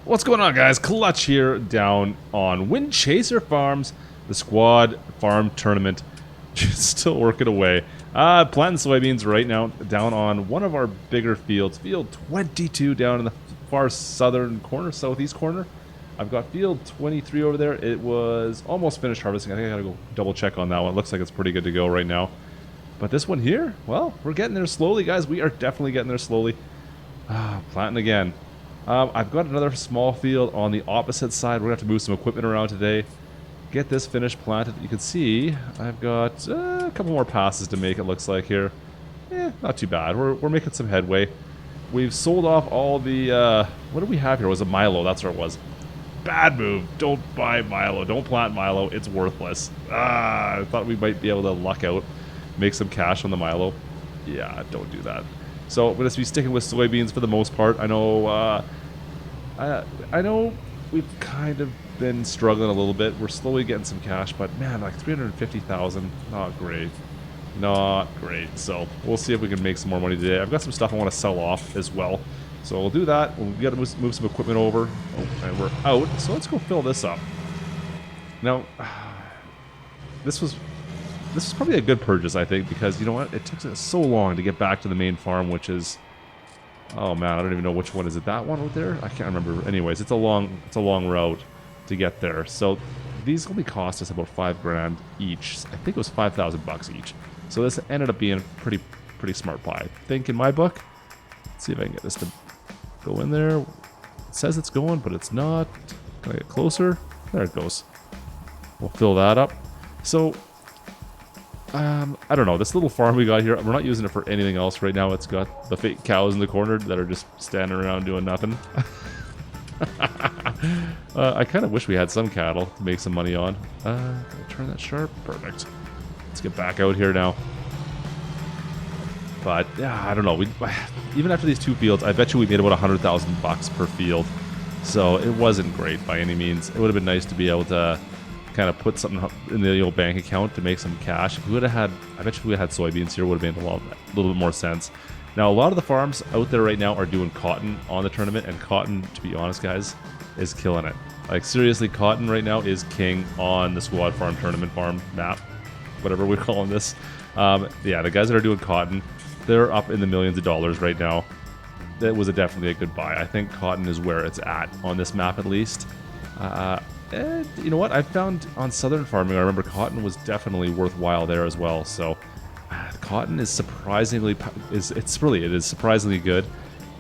What's going on, guys? Klutch here down on Wind Chaser Farms, the squad farm tournament. Just still working away. Planting soybeans right now down on one of our bigger fields. Field 22 down in the far southern corner, southeast corner. I've got field 23 over there. It was almost finished harvesting. I think I gotta go double check on that one. It looks like it's pretty good to go right now. But this one here, well, we're getting there slowly, guys. We are definitely getting there slowly. Planting again. I've got another small field on the opposite side. We're going to have to move some equipment around today. Get this finished planted. You can see I've got a couple more passes to make, it looks like here. Not too bad. We're making some headway. We've sold off all the... what do we have here? Was it Milo? That's where it was. Bad move. Don't buy Milo. Don't plant Milo. It's worthless. I thought we might be able to luck out. Make some cash on the Milo. Yeah, don't do that. So I'm going to be sticking with soybeans for the most part. I know I know we've kind of been struggling a little bit. We're slowly getting some cash, but man, like 350,000, not great. Not great. So we'll see if we can make some more money today. I've got some stuff I want to sell off as well. So we'll do that. We've got to move some equipment over. Oh, and we're out. So let's go fill this up. Now, this was probably a good purchase, I think, because you know what? It took us so long to get back to the main farm, which is, oh man, I don't even know which one is it. That one out there? I can't remember. Anyways, it's a long route to get there. So these only cost us about $5,000 each. I think it was 5,000 bucks each. So this ended up being pretty smart buy, I think, in my book. Let's see if I can get this to go in there. It says it's going, but it's not. Can I get closer? There it goes. We'll fill that up. So I don't know, this little farm we got here, we're not using it for anything else right now. It's got the fake cows in the corner that are just standing around doing nothing. I kind of wish we had some cattle to make some money on. Turn that sharp. Perfect. Let's get back out here now. But yeah, I don't know. Even after these two fields, I bet you we made about 100,000 bucks per field. So it wasn't great by any means. It would have been nice to be able to kind of put something in the old bank account to make some cash. If we would have had, I bet you if we had soybeans here, would have made a little bit more sense. Now, a lot of the farms out there right now are doing cotton on the tournament, and cotton, to be honest, guys, is killing it. Like, seriously, cotton right now is king on the squad farm tournament farm map, whatever we're calling this. Yeah, the guys that are doing cotton, they're up in the millions of dollars right now. That was definitely a good buy. I think cotton is where it's at on this map, at least. And you know what? I found on southern farming, I remember cotton was definitely worthwhile there as well. So cotton is surprisingly, it is surprisingly good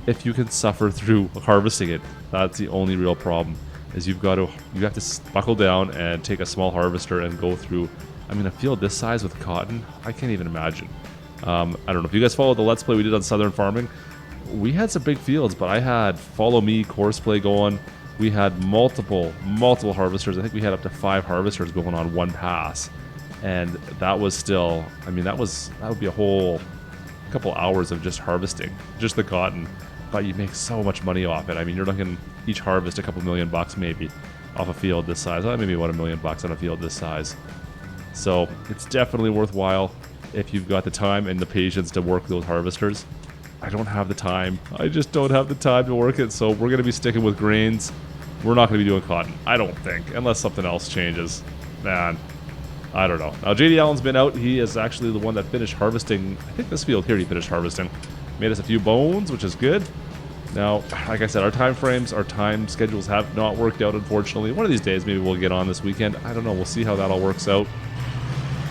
if you can suffer through harvesting it. That's the only real problem, is you have to buckle down and take a small harvester and go through. I mean, a field this size with cotton, I can't even imagine. I don't know if you guys followed the Let's Play we did on southern farming. We had some big fields, but I had Follow Me course play going. We had multiple harvesters. I think we had up to 5 harvesters going on one pass. And that was still, I mean, that would be a whole couple hours of just harvesting, just the cotton. But you make so much money off it. I mean, you're looking each harvest a couple million bucks maybe off a field this size. Maybe about $1 million bucks on a field this size. So it's definitely worthwhile if you've got the time and the patience to work those harvesters. I don't have the time. I just don't have the time to work it, so we're going to be sticking with grains. We're not going to be doing cotton, I don't think, unless something else changes. Man, I don't know. Now, JD Allen's been out. He is actually the one that finished harvesting. I think this field here he finished harvesting. Made us a few bones, which is good. Now, like I said, our time frames, our time schedules have not worked out, unfortunately. One of these days, maybe we'll get on this weekend. I don't know. We'll see how that all works out.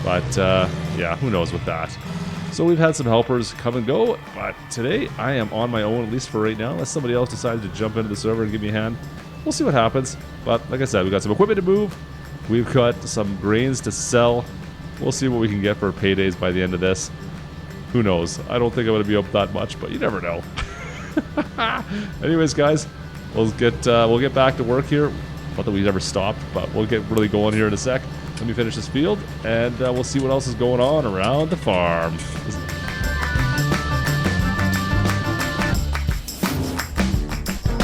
But, yeah, who knows with that. So we've had some helpers come and go, but today I am on my own, at least for right now, unless somebody else decides to jump into the server and give me a hand. We'll see what happens. But like I said, we've got some equipment to move. We've got some grains to sell. We'll see what we can get for paydays by the end of this. Who knows? I don't think I'm going to be up that much, but you never know. Anyways, guys, we'll get back to work here. Not that we've ever stopped, but we'll get really going here in a sec. Let me finish this field, and we'll see what else is going on around the farm.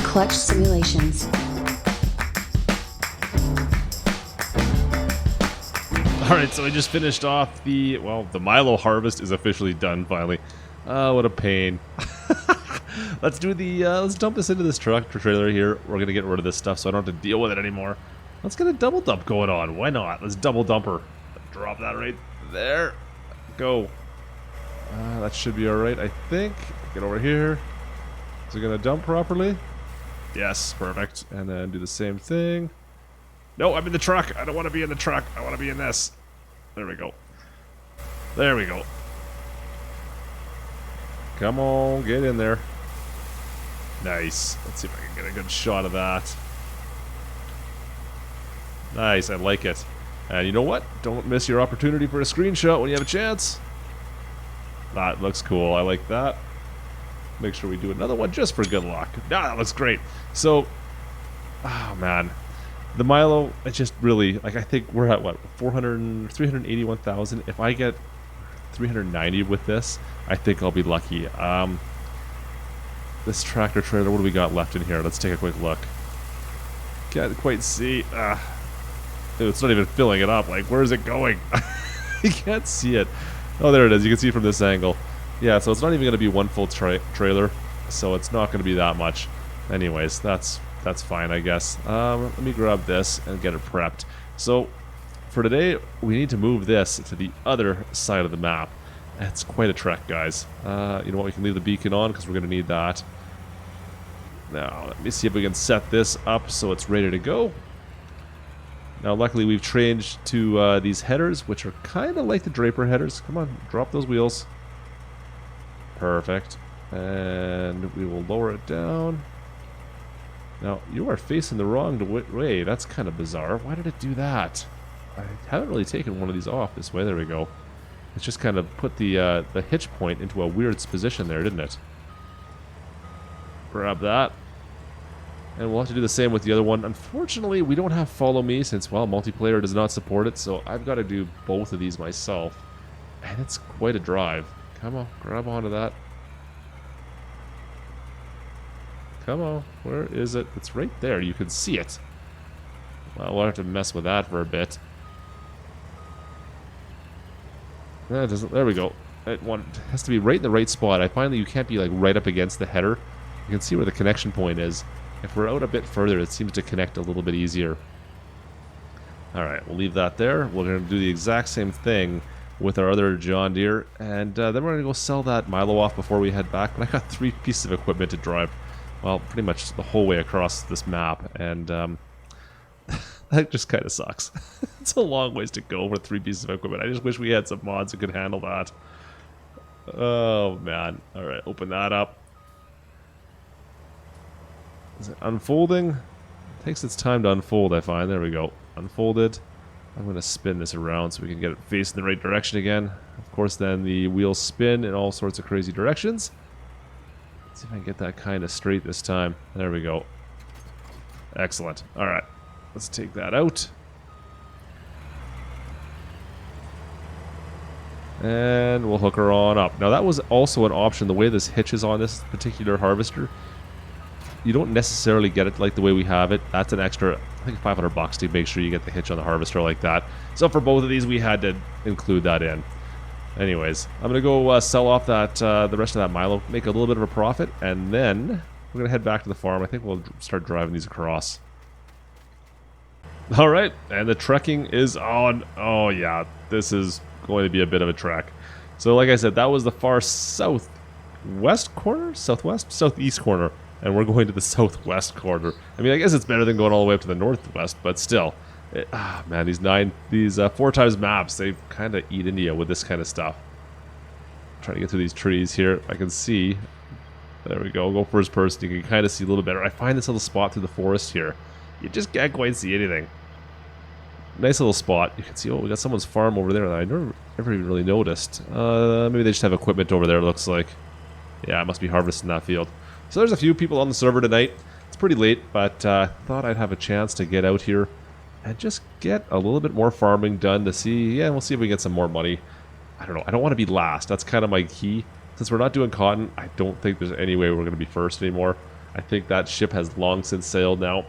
Klutch Simulations. Alright, so I just finished off the Milo harvest is officially done finally. Oh, what a pain. Let's do the, let's dump this into this tractor trailer here. We're going to get rid of this stuff so I don't have to deal with it anymore. Let's get a double dump going on. Why not? Let's double dump her. Drop that right there. Go. That should be alright, I think. Get over here. Is it going to dump properly? Yes, perfect. And then do the same thing. No, I'm in the truck. I don't want to be in the truck. I want to be in this. There we go. There we go. Come on, get in there. Nice. Let's see if I can get a good shot of that. Nice, I like it. And you know what? Don't miss your opportunity for a screenshot when you have a chance. That looks cool. I like that. Make sure we do another one just for good luck. That looks great. So, oh man. The Milo, it just really, like, I think we're at what, 381,000. If I get 390 with this, I think I'll be lucky. This tractor trailer, what do we got left in here? Let's take a quick look. Can't quite see. It's not even filling it up. Like, where is it going? You can't see it. Oh, there it is. You can see it from this angle. Yeah, so it's not even going to be one full trailer, so it's not going to be that much. Anyways, that's fine, I guess. Let me grab this and get it prepped. So, for today, we need to move this to the other side of the map. It's quite a trek, guys. You know what? We can leave the beacon on because we're going to need that. Now, let me see if we can set this up so it's ready to go. Now, luckily, we've changed to these headers, which are kind of like the Draper headers. Come on, drop those wheels. Perfect. And we will lower it down. Now, you are facing the wrong way. That's kind of bizarre. Why did it do that? I haven't really taken one of these off this way. There we go. It's just kind of put the hitch point into a weird position there, didn't it? Grab that. And we'll have to do the same with the other one. Unfortunately, we don't have follow me since, well, multiplayer does not support it. So I've got to do both of these myself. And it's quite a drive. Come on, grab onto that. Come on, where is it? It's right there, you can see it. Well, we'll have to mess with that for a bit. That doesn't, there we go. It has to be right in the right spot. I find that you can't be like right up against the header. You can see where the connection point is. If we're out a bit further, it seems to connect a little bit easier. Alright, we'll leave that there. We're going to do the exact same thing with our other John Deere. And then we're going to go sell that Milo off before we head back. But I got 3 pieces of equipment to drive. Well, pretty much the whole way across this map, and that just kind of sucks. It's a long ways to go with 3 pieces of equipment. I just wish we had some mods that could handle that. Oh, man. Alright, open that up. Is it unfolding? It takes its time to unfold, I find. There we go. Unfolded. I'm going to spin this around so we can get it facing the right direction again. Of course, then the wheels spin in all sorts of crazy directions. See if I can get that kind of straight this time. There we go. Excellent. Alright. Let's take that out. And we'll hook her on up. Now that was also an option. The way this hitches on this particular harvester, you don't necessarily get it like the way we have it. That's an extra, I think, $500 to make sure you get the hitch on the harvester like that. So for both of these, we had to include that in. Anyways, I'm going to go sell off that the rest of that Milo, make a little bit of a profit, and then we're going to head back to the farm. I think we'll start driving these across. Alright, and the trekking is on. Oh yeah, this is going to be a bit of a trek. So like I said, that was the far southwest corner? Southeast corner. And we're going to the southwest corner. I mean, I guess it's better than going all the way up to the northwest, but still. Man, these 4 times maps, they kind of eat into you with this kind of stuff. Trying to get through these trees here. I can see. There we go. Go first person. You can kind of see a little better. I find this little spot through the forest here. You just can't quite see anything. Nice little spot. You can see, oh, we got someone's farm over there that I never even really noticed. Maybe they just have equipment over there, it looks like. Yeah, I must be harvesting that field. So there's a few people on the server tonight. It's pretty late, but thought I'd have a chance to get out here and just get a little bit more farming done to see. Yeah, we'll see if we can get some more money. I don't know. I don't want to be last. That's kind of my key. Since we're not doing cotton, I don't think there's any way we're going to be first anymore. I think that ship has long since sailed now.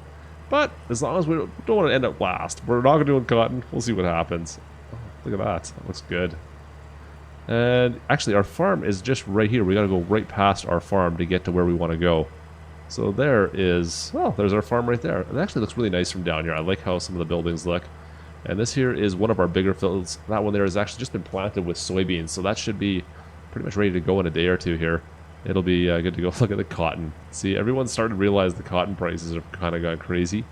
But as long as we don't want to end up last, we're not going to do cotton. We'll see what happens. Oh, look at that. That looks good. And actually, our farm is just right here. We got to go right past our farm to get to where we want to go. So there is, well, there's our farm right there. It actually looks really nice from down here. I like how some of the buildings look. And this here is one of our bigger fields. That one there has actually just been planted with soybeans. So that should be pretty much ready to go in a day or two here. It'll be good to go. Look at the cotton. See, everyone's starting to realize the cotton prices have kind of gone crazy.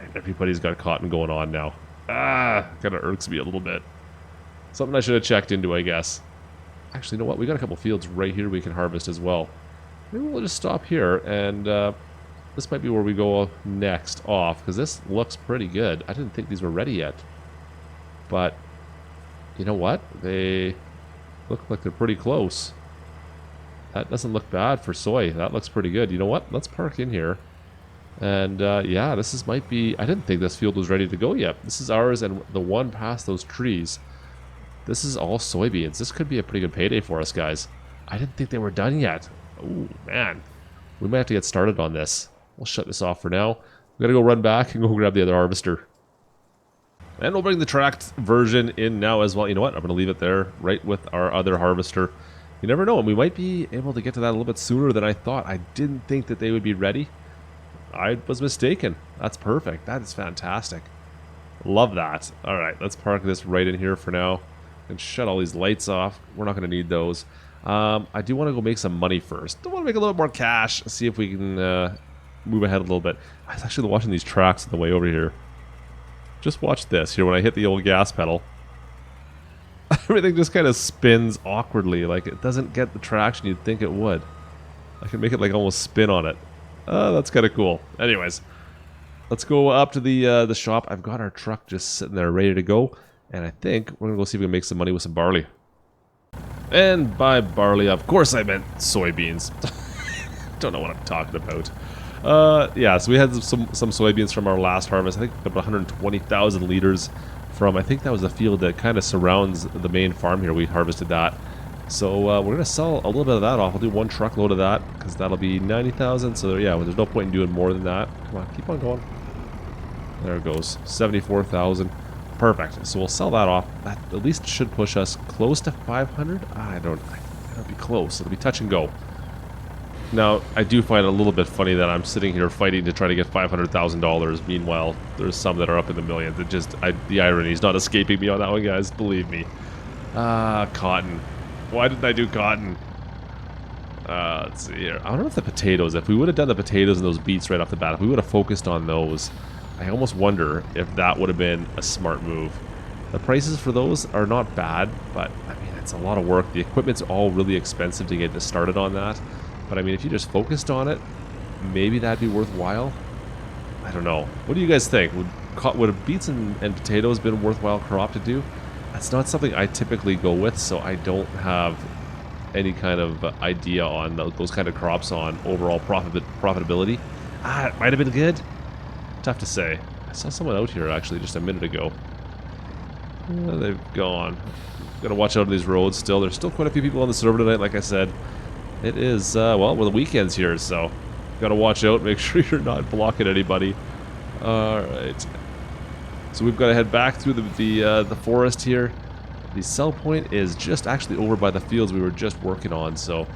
And everybody's got cotton going on now. Kind of irks me a little bit. Something I should have checked into, I guess. Actually, you know what? We got a couple fields right here we can harvest as well. Maybe we'll just stop here, and this might be where we go next off, because this looks pretty good. I didn't think these were ready yet. But, you know what? They look like they're pretty close. That doesn't look bad for soy. That looks pretty good. You know what? Let's park in here. And, yeah, might be... I didn't think this field was ready to go yet. This is ours, and the one past those trees. This is all soybeans. This could be a pretty good payday for us, guys. I didn't think they were done yet. Oh, man. We might have to get started on this. We'll shut this off for now. We gotta go run back and go grab the other harvester. And we'll bring the tracked version in now as well. You know what? I'm gonna leave it there, right with our other harvester. You never know, and we might be able to get to that a little bit sooner than I thought. I didn't think that they would be ready. I was mistaken. That's perfect. That is fantastic. Love that. Alright, let's park this right in here for now. And shut all these lights off. We're not going to need those. I do want to go make some money first. I want to make a little more cash. See if we can move ahead a little bit. I was actually watching these tracks on the way over here. Just watch this here. When I hit the old gas pedal, everything just kind of spins awkwardly. Like it doesn't get the traction you'd think it would. I can make it like almost spin on it. That's kind of cool. Anyways, let's go up to the shop. I've got our truck just sitting there ready to go. And I think we're going to go see if we can make some money with some barley. And by barley, of course I meant soybeans. Don't know what I'm talking about. Yeah, so we had some soybeans from our last harvest. I think about 120,000 liters from, I think that was the field that kind of surrounds the main farm here. We harvested that. So we're going to sell a little bit of that off. We'll do one truckload of that because that'll be 90,000. So yeah, well, there's no point in doing more than that. Come on, keep on going. There it goes, 74,000. Perfect. So we'll sell that off. That at least should push us close to 500. It'll be close. It'll be touch and go. Now, I do find it a little bit funny that I'm sitting here fighting to try to get $500,000. Meanwhile, there's some that are up in the millions. It just, the irony is not escaping me on that one, guys. Believe me. Cotton. Why didn't I do cotton? Let's see here. I don't know if the potatoes, if we would have done the potatoes and those beets right off the bat, if we would have focused on those, I almost wonder if that would have been a smart move. The prices for those are not bad, but I mean, it's a lot of work. The equipment's all really expensive to get this started on that. But I mean, if you just focused on it, maybe that'd be worthwhile. I don't know. What do you guys think? Would beets and potatoes been a worthwhile crop to do? That's not something I typically go with, so I don't have any kind of idea on those kind of crops on overall profitability. It might have been good. Tough to say. I saw someone out here actually just a minute ago. They've gone. Gotta watch out on these roads still. There's still quite a few people on the server tonight, like I said. It is, well, the weekend's here, so gotta watch out. Make sure you're not blocking anybody. Alright. So we've got to head back through the forest here. The sell point is just actually over by the fields we were just working on, so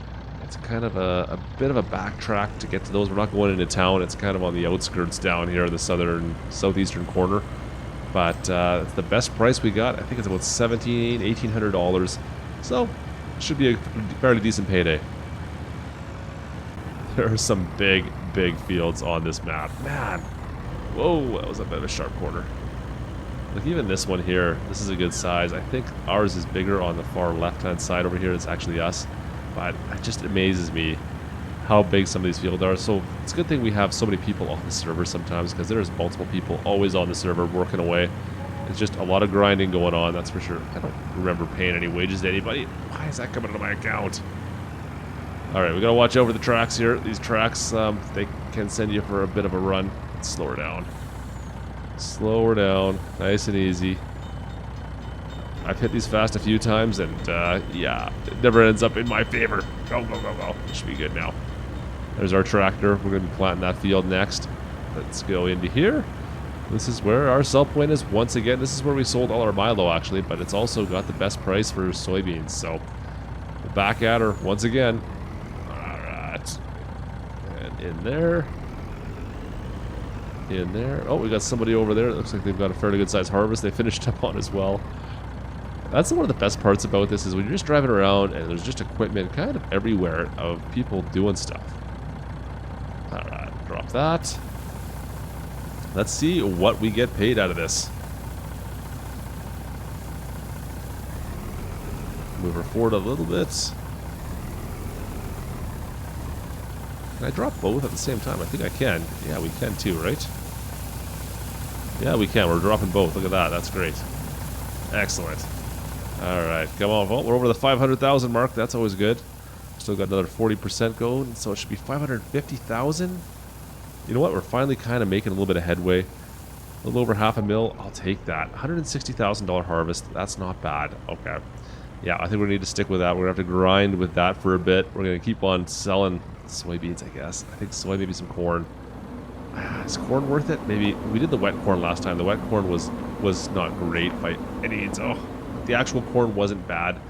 it's kind of a bit of a backtrack to get to those. We're not going into town. It's kind of on the outskirts down here in the southeastern corner. But it's the best price we got. I think it's about $1,700, $1,800. So it should be a fairly decent payday. There are some big fields on this map. Man, whoa, that was a bit of a sharp corner. Like even this one here, this is a good size. I think ours is bigger on the far left-hand side over here. It's actually us. But it just amazes me how big some of these fields are. So it's a good thing we have so many people on the server sometimes, because there's multiple people always on the server working away. It's just a lot of grinding going on, that's for sure. I don't remember paying any wages to anybody. Why is that coming into my account? Alright, we gotta watch over the tracks here. These tracks, they can send you for a bit of a run. Let's slow her down. Slow her down. Nice and easy. I've hit these fast a few times, and yeah, it never ends up in my favor. Go, go, go, go. It should be good now. There's our tractor. We're going to be planting that field next. Let's go into here. This is where our sell point is once again. This is where we sold all our Milo, actually, but it's also got the best price for soybeans. So Back at her once again. Alright. And in there. In there. Oh, we got somebody over there. It looks like they've got a fairly good sized harvest they finished up on as well. That's one of the best parts about this is when you're just driving around and there's just equipment kind of everywhere of people doing stuff. Alright, drop that. Let's see what we get paid out of this. Move her forward a little bit. Can I drop both at the same time? I think I can. Yeah, we can too, right? Yeah, we can. We're dropping both. Look at that. That's great. Excellent. Alright, come on. Well, we're over the 500,000 mark. That's always good. Still got another 40% going, so it should be 550,000. You know what? We're finally kind of making a little bit of headway. A little over half a mil. I'll take that. $160,000 harvest. That's not bad. Okay. Yeah, I think we need to stick with that. We're going to have to grind with that for a bit. We're going to keep on selling soybeans, I guess. I think soy, maybe some corn. Is corn worth it? Maybe. We did the wet corn last time. The wet corn was not great by any means. Oh, the actual corn wasn't bad.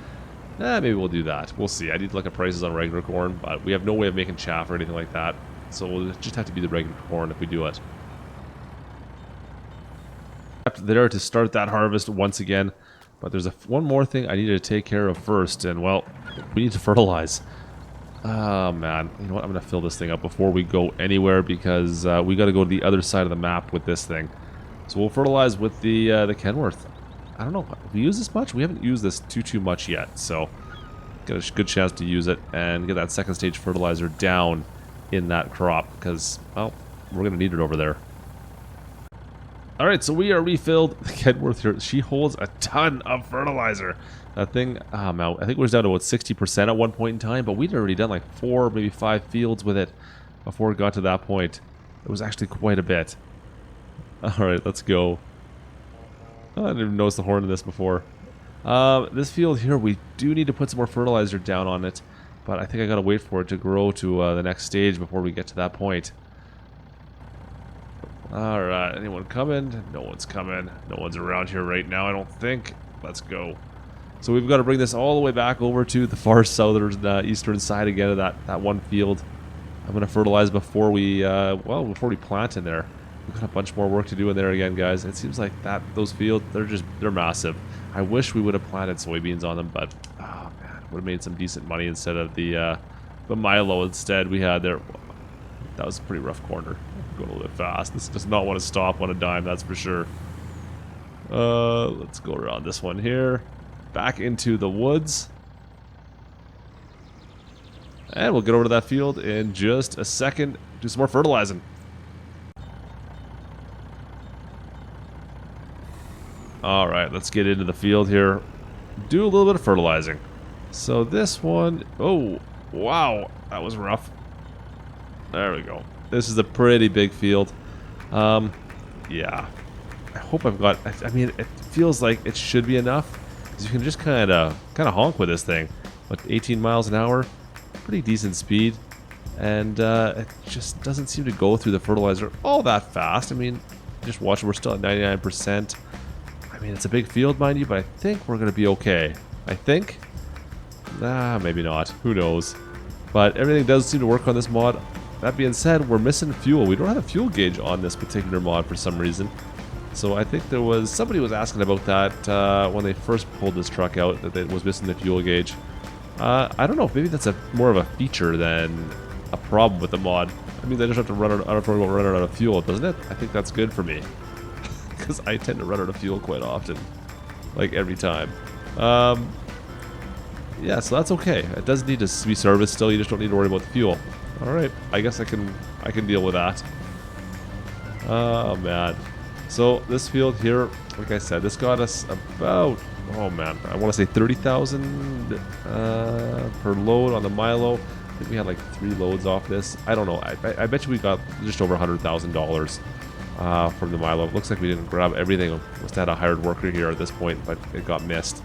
Maybe we'll do that. We'll see. I need to look at prices on regular corn, but we have no way of making chaff or anything like that. So we'll just have to be the regular corn if we do it. There to start that harvest once again. But there's one more thing I need to take care of first, and well, we need to fertilize. Oh man, you know what? I'm gonna fill this thing up before we go anywhere because we got to go to the other side of the map with this thing. So we'll fertilize with the Kenworth. I don't know. Have we used this much? We haven't used this too much yet, so got a good chance to use it and get that second stage fertilizer down in that crop because well, we're gonna need it over there. Alright, so we are refilled. The Kenworth here, she holds a ton of fertilizer. That thing, I think it was down to about 60% at one point in time, but we'd already done like 4, maybe 5 fields with it before it got to that point. It was actually quite a bit. Alright, let's go. I didn't even notice the horn in this before. This field here, we do need to put some more fertilizer down on it, but I think I gotta wait for it to grow to the next stage before we get to that point. Alright, anyone coming? No one's coming. No one's around here right now, I don't think. Let's go. So we've got to bring this all the way back over to the far southern, eastern side again of that one field. I'm going to fertilize before we, before we plant in there. We've got a bunch more work to do in there again, guys. It seems like those fields, they're massive. I wish we would have planted soybeans on them, but, oh man, would have made some decent money instead of the Milo instead we had there. That was a pretty rough corner. Going a little bit fast. This does not want to stop on a dime, that's for sure. Let's go around this one here. Back into the woods. And we'll get over to that field in just a second. Do some more fertilizing. Alright, let's get into the field here. Do a little bit of fertilizing. So this one... Oh, wow. That was rough. There we go. This is a pretty big field. Yeah. I hope I've got... I mean, it feels like it should be enough. Because you can just kind of honk with this thing. But 18 miles an hour. Pretty decent speed. And it just doesn't seem to go through the fertilizer all that fast. I mean, just watch it. We're still at 99%. I mean, it's a big field, mind you, but I think we're going to be okay. I think. Maybe not. Who knows? But everything does seem to work on this mod. That being said, we're missing fuel. We don't have a fuel gauge on this particular mod for some reason. So I think somebody was asking about that when they first pulled this truck out, that it was missing the fuel gauge. I don't know, maybe that's more of a feature than a problem with the mod. I mean, they just have to run out, I don't have to run out of fuel, doesn't it? I think that's good for me. Because I tend to run out of fuel quite often. Like every time. Yeah, so that's okay. It does need to be serviced still, you just don't need to worry about the fuel. Alright, I guess I can deal with that. Oh man. So this field here, like I said, this got us about, oh man, I want to say 30,000 per load on the Milo. I think we had like 3 loads off this. I don't know. I bet you we got just over $100,000 from the Milo. It looks like we didn't grab everything. We must have had a hired worker here at this point, but it got missed.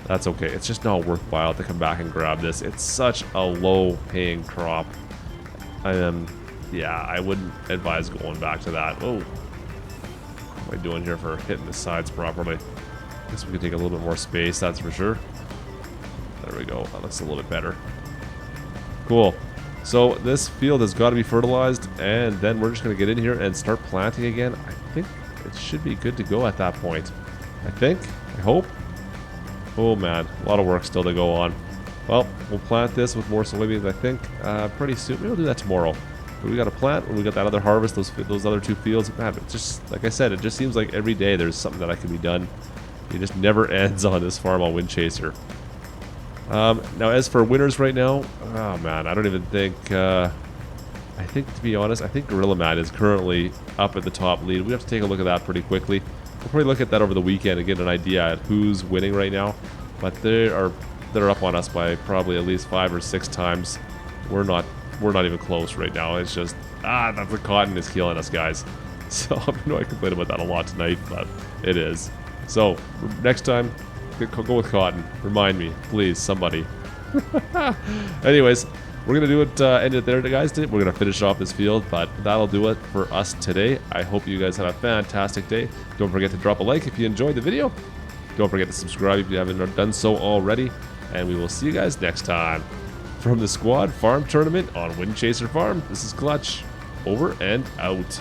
That's okay. It's just not worthwhile to come back and grab this. It's such a low-paying crop. Yeah, I wouldn't advise going back to that. Oh, what am I doing here for hitting the sides properly? I guess we could take a little bit more space, that's for sure. There we go. That looks a little bit better. Cool. So this field has got to be fertilized, and then we're just going to get in here and start planting again. I think it should be good to go at that point. I think. I hope. Oh man, a lot of work still to go on. Well, we'll plant this with more soybeans, I think, pretty soon. Maybe we'll do that tomorrow. But we got to plant, and we got that other harvest, those other 2 fields. Man, it just, like I said, it just seems like every day there's something that can be done. It just never ends on this farm on Wind Chaser. Now, as for winners right now, oh man, I don't even think, I think, to be honest, I think GorillaMan is currently up at the top lead. We have to take a look at that pretty quickly. We'll probably look at that over the weekend and get an idea at who's winning right now. But they're up on us by probably at least 5 or 6 times. We're not even close right now. It's just, the cotton is killing us, guys. So I know I complain about that a lot tonight, but it is. So next time, go with cotton. Remind me, please, somebody. Anyways, we're going to do it, end it there, guys. We're going to finish off this field, but that'll do it for us today. I hope you guys had a fantastic day. Don't forget to drop a like if you enjoyed the video. Don't forget to subscribe if you haven't done so already. And we will see you guys next time. From the Squad Farm Tournament on Wind Chaser Farm, this is Klutch. Over and out.